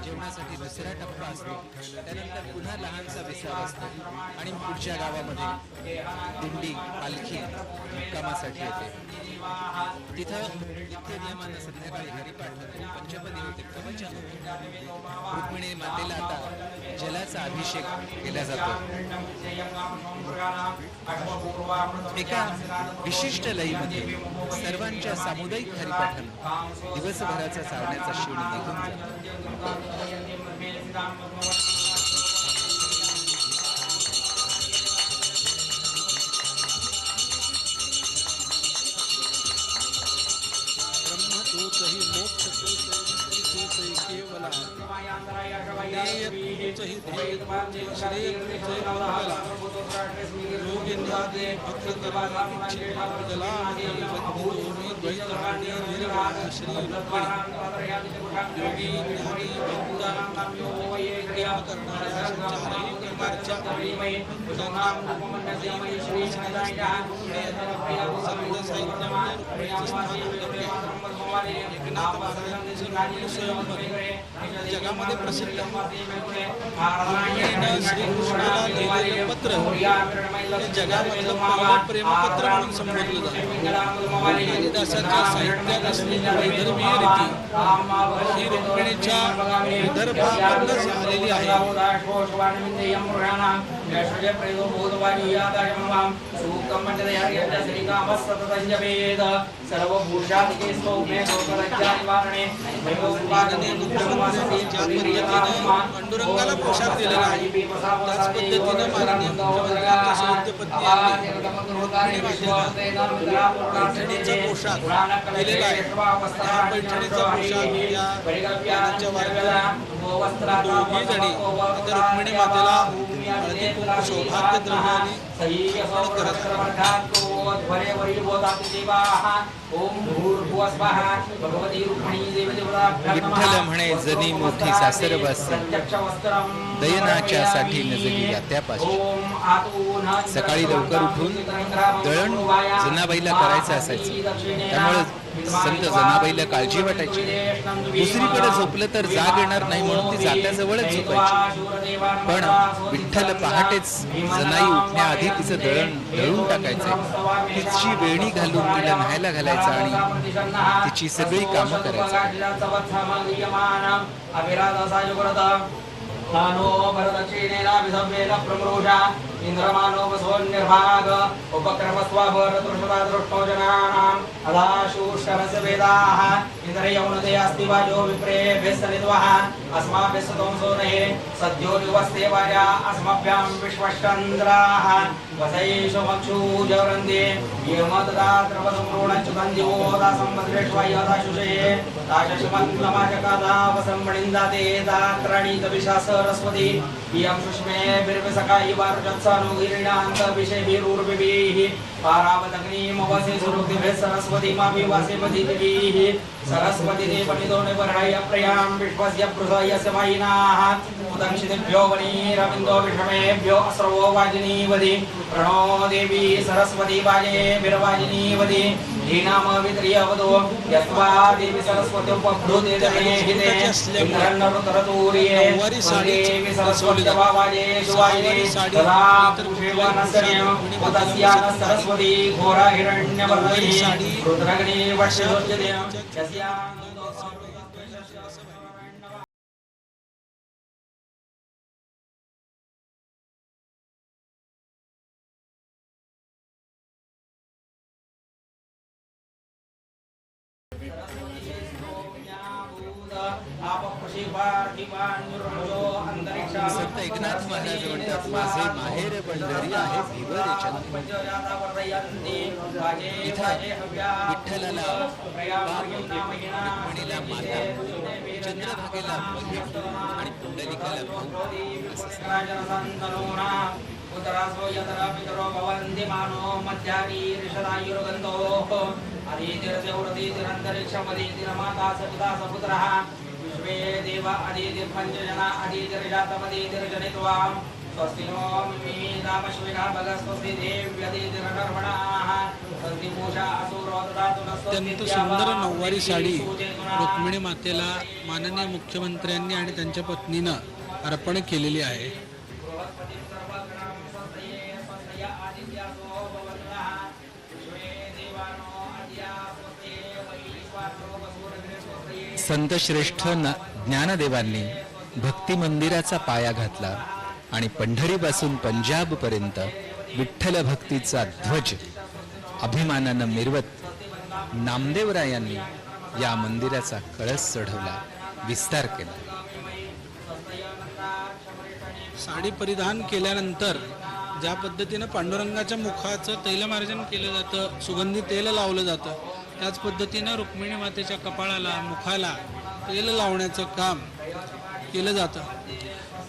जेवणासाठी दुसरा टप्पा असतो. त्यानंतर पुन्हा लहानसा विसावा असतो आणि पुढच्या गावामध्ये दिंडी पालखी मुक्कामासाठी येते. तिथं नित्य नियमानं संध्याकाळी हरिपाठ होते, पंचपदी होते, प्रवचन होते. रुक्मिणी मातेला आता जलाचा अभिषेक केला जातो. एका विशिष्ट लयीमध्ये सर्वांच्या सामुदायिक हरिपाठानं दिवसभराचा चालण्याचा शिण निघून जातो. ब्रह्मतोचहि मोक्षतोचहि केवला ध्येयतोचहि ध्येयतोचहि श्रेयतोचहि मंगला योगिन्यादि भक्तकर्मविच्छिन्नविदलानि वन्दितोमि द्वैतानि निर्वाण श्री रुक्मिणी योगी ज्ञानी भक्त करणाऱ्या संचारी कर्माच्या भक्तांना संत साहित्यामध्ये रुक्मिणीचं स्थान एकनाथ महाराजांचं स्वयंवर जगामध्ये प्रसिद्ध रुक्मिणीनं श्रीकृष्णाला लिहिलेलं पत्र हे जगामधलं पहिलं प्रेमपत्र म्हणून संबोधलं जातं. कालिदासाच्या साहित्यात असलेली वैदर्भीय रीती ही रुक्मिणीच्या विदर्भामधूनच आलेली आहे. पांडुरंगाला पोशाख दिलेला आहे, त्याच पद्धतीनं माननीय मुख्यमंत्र्यांच्या सौद्य पत्नी पैठणीचा पोशाख दिलेला आहे. त्या पैठणीचा पोशाख या मानाच्या वारकऱ्या दोघी जणी आता रुक्मिणी मातेला हळदी कुंकू सौभाग्य द्रव्याने विठ्ठल म्हणे जनी मोठी सासरवासी दयनाच्या साठी नजरी त्यापाशी. सकाळी लवकर उठून दळण जनाबाईला करायचं असायचं, त्यामुळे संत जनाबाईला काळजी वाटायची. दुसरीकडे झोपलं तर जाग येणार नाही म्हणून ती जात्याजवळच झोपायची. पण विठ्ठल पहाटेच जनाई उठण्याआधी तिचं दळून टाकायचे. तिची वेणी घालून तिला न्हायला घालायचा आणि तिची सगळी कामं करायचं. नानो भरदक्षिणेनाभिसव्येन प्रमरोषा इंद्रमानो वसोन्निर्भाग उपक्रमस्वाभरतृष्टा दृष्टो जनानाम् अदाशूष्करस्य वेदाः इन्द्रियौनदे अस्ति वाजो विप्रेभ्यस्तनित्वः अस्माभिस्तोंसो नहे सद्यो निवस्ते वाजा अस्मभ्यां विश्वश्चन्द्राः वसैषु मक्षूजवृन्दे येमददात्रवसम्रूढच्युतन्दिवो दासम्बद्रेष्वयदाशुषे दाशशिमन्लमाचकादा वसम्मणिन्दाते दात्राणीतविशास सरस्वती इयं सुष्मे बिर्विसका इवार्जत्सानुगिरिणान्तविषयभिरुर्विभिः पारावतग्निमवसे सुरुक्तिभिः सरस्वती माभिवासेमधितिभिः सरस्वती देवनिदो निवर्णय प्रयां विश्वस्य पृथयस्य महिनाः उदंशितेभ्यो वनीरविन्दो विषमेभ्यो अस्रवो वाजिनीवदि प्रणो देवी सरस्वती वाजेभिर्वाजिनीवदि धीनाम वित्रियवदो यस्वा देवी सरस्वती उपभ्रुते दमेहिते इन्द्रन्नरुतरतूर्ये देवी सरस्वती वाजे सुवाजिने सदा पुष्पवनस्यं उदस्यान सरस्वती घोरा हिरण्यवर्णिनी रुद्रग्नि वर्षयोज्यते यस्यां संत एकनाथ महाराज म्हणतात माझे माहेर पंढरी आहे भिवरे चंद्र. इथं विठ्ठलाला बाप, रुक्मिणीला माता, चंद्रभागेला बहीण आणि पुंडलिकाला भाऊ असं उत्तरासो यतरा पितरो भवन्ति मानो मध्यानि ऋषदायुर्गन्धोः अधीतिरसेवरतीतिरन्तरिक्षमधीतिरमाता सपिता सपुत्रः विश्वे देव अधीतिर्पञ्चजना अधीतिर्जातमधीतिर्जनित्वा स्वस्ति नो मिमीदामश्विना भगस्वस्ति देव्यधीतिरनर्मणाः स्वस्ति पूषा असुरो ददातु अत्यंत सुंदर नऊवारी साडी रुक्मिणी मातेला माननीय मुख्यमंत्र्यांनी आणि त्यांच्या पत्नीनं अर्पण केलेली आहे. संत श्रेष्ठ ज्ञानदेवांनी भक्ती मंदिराचा पाया घातला आणि पंढरीपासून पंजाब पर्यंत विठ्ठल भक्तीचा ध्वज अभिमानानं मिरवत नामदेवरायांनी या मंदिराचा कळस चढवला, विस्तार केला. साडी परिधान केल्यानंतर ज्या पद्धतीनं पांडुरंगाच्या मुखाचं तैलमार्जन केलं जातं, सुगंधी तेल लावलं जातं, त्याच पद्धतीनं रुक्मिणी मातेच्या कपाळाला, मुखाला तेल लावण्याचं काम केलं जातं.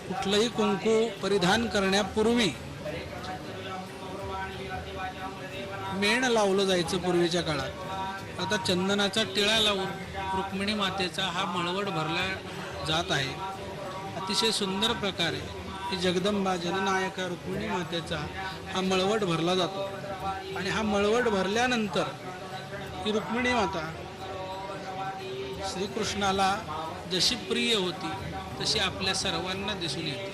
कुठलंही कुंकू परिधान करण्यापूर्वी मेण लावलं जायचं पूर्वीच्या काळात. आता चंदनाचा टिळा लावून रुक्मिणी मातेचा हा मळवट भरला जात आहे. अतिशय सुंदर प्रकारे ही जगदंबा जननायका रुक्मिणी मातेचा हा मळवट भरला जातो. आणि हा मळवट भरल्यानंतर ही रुक्मिणी माता श्रीकृष्णाला जशी प्रिय होती तशी आपल्या सर्वांना दिसून येते.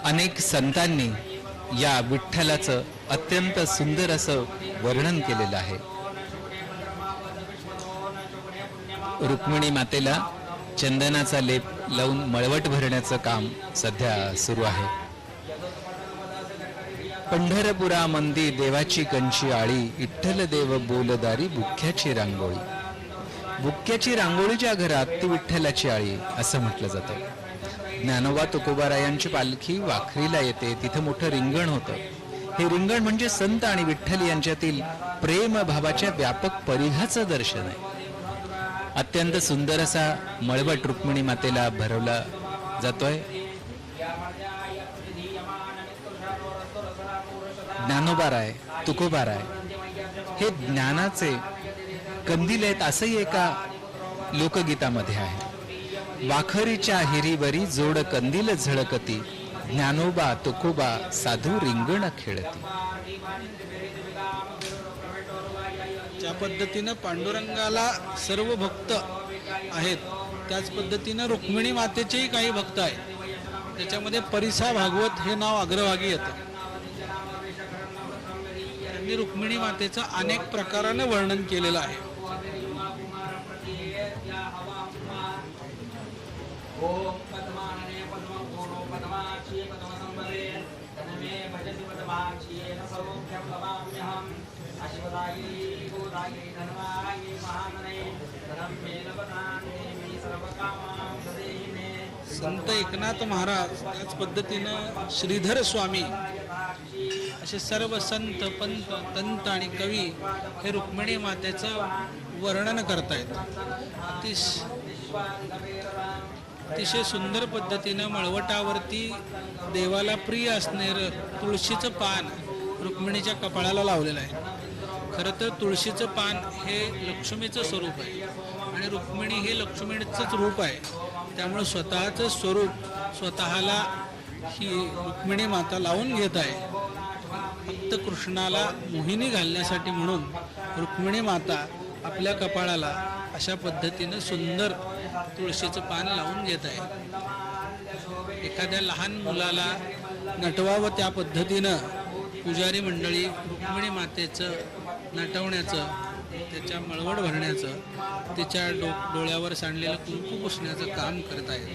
अनेक संतांनी या विठ्ठलाचं अत्यंत सुंदर असं वर्णन केलेलं आहे. रुक्मिणी मातेला चंदनाचा लेप लावून मळवट भरण्याचं काम सध्या सुरू आहे. पंढरपुरा मंदी देवाची कंची आळी, विठ्ठल देव बोलदारी बुक्क्याची रांगोळी. बुक्क्याची रांगोळीच्या घरात ती विठ्ठलाची आळी असं म्हटलं जातं. ज्ञानोबा तुकोबारायांची पालखी वाखरीला येते, तिथं मोठं रिंगण होतं. हे रिंगण म्हणजे संत आणि विठ्ठल यांच्यातील प्रेम भावाच्या व्यापक परिघाचं दर्शन आहे. अत्यंत सुंदर असा मळवट रुक्मिणी मातेला भरवला जातोय. ज्ञानोबाराय, तुकोबाराय हे ज्ञानाचे कंदील आहेत असंही एका लोकगीतामध्ये आहे. वाखरीच्या हिरीवरी जोड कंदील झळकती, ज्ञानोबा तुकोबा साधू रिंगण खेळती. ज्या पद्धतीनं पांडुरंगाला सर्व भक्त आहेत त्याच पद्धतीनं रुक्मिणी मातेचेही काही भक्त आहेत. त्याच्यामध्ये परिसा भागवत हे नाव अग्रभागी येतं. त्यांनी रुक्मिणी मातेचं अनेक प्रकाराने वर्णन केलेलं आहे. संत एकनाथ महाराज त्याच पद्धतीनं श्रीधर स्वामी असे सर्व संत पंत तंत आणि कवी हे रुक्मिणी मातेचं वर्णन करतायत. अतिशय सुंदर पद्धतीनं मळवटावरती देवाला प्रिय असणारं तुळशीचं पान रुक्मिणीच्या कपाळाला लावलेलं आहे. खरं तर तुळशीचं पान हे लक्ष्मीचं स्वरूप आहे आणि रुक्मिणी हे लक्ष्मीचंच रूप आहे. त्यामुळे स्वतःचं स्वरूप स्वतःला ही रुक्मिणी माता लावून घेत आहे. फक्त कृष्णाला मोहिनी घालण्यासाठी म्हणून रुक्मिणी माता आपल्या कपाळाला अशा पद्धतीनं सुंदर तुळशीचं पान लावून घेत आहे. एखाद्या लहान मुलाला नटवावं त्या पद्धतीनं पुजारी मंडळी रुक्मिणी मातेचं नटवण्याचं, त्याच्या मळवट भरण्याचं, तिच्या डोळ्यावर सांडलेलं कुंकू पुसण्याचं काम करत आहेत.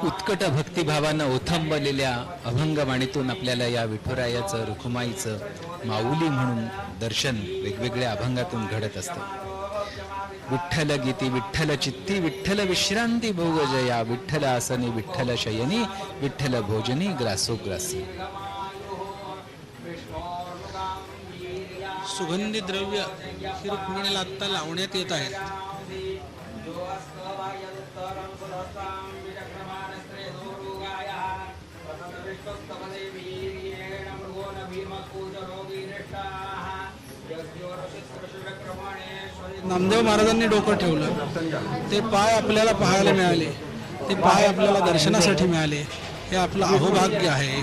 उत्कट भक्तिभावानं ओथंबलेल्या अभंगवाणीतून आपल्याला या विठुरायाचं रुखुमाईचं माऊली म्हणून दर्शन वेगवेगळ्या अभंगातून घडत असतं. विठ्ठल गीती विठ्ठल चित्ती विठ्ठल विश्रांती भोग जया, विठ्ठल आसनी विठ्ठल शयनी विठ्ठल भोजनी ग्रासोग्रासी. सुगंधी द्रव्य ही रुक्मिणीला आत्ता लावण्यात येत आहेत. नामदेव महाराजांनी डोकं ठेवलं, ते पाय आपल्याला पाहायला मिळाले, ते पाय आपल्याला दर्शनासाठी मिळाले, हे आपलं अहोभाग्य आहे.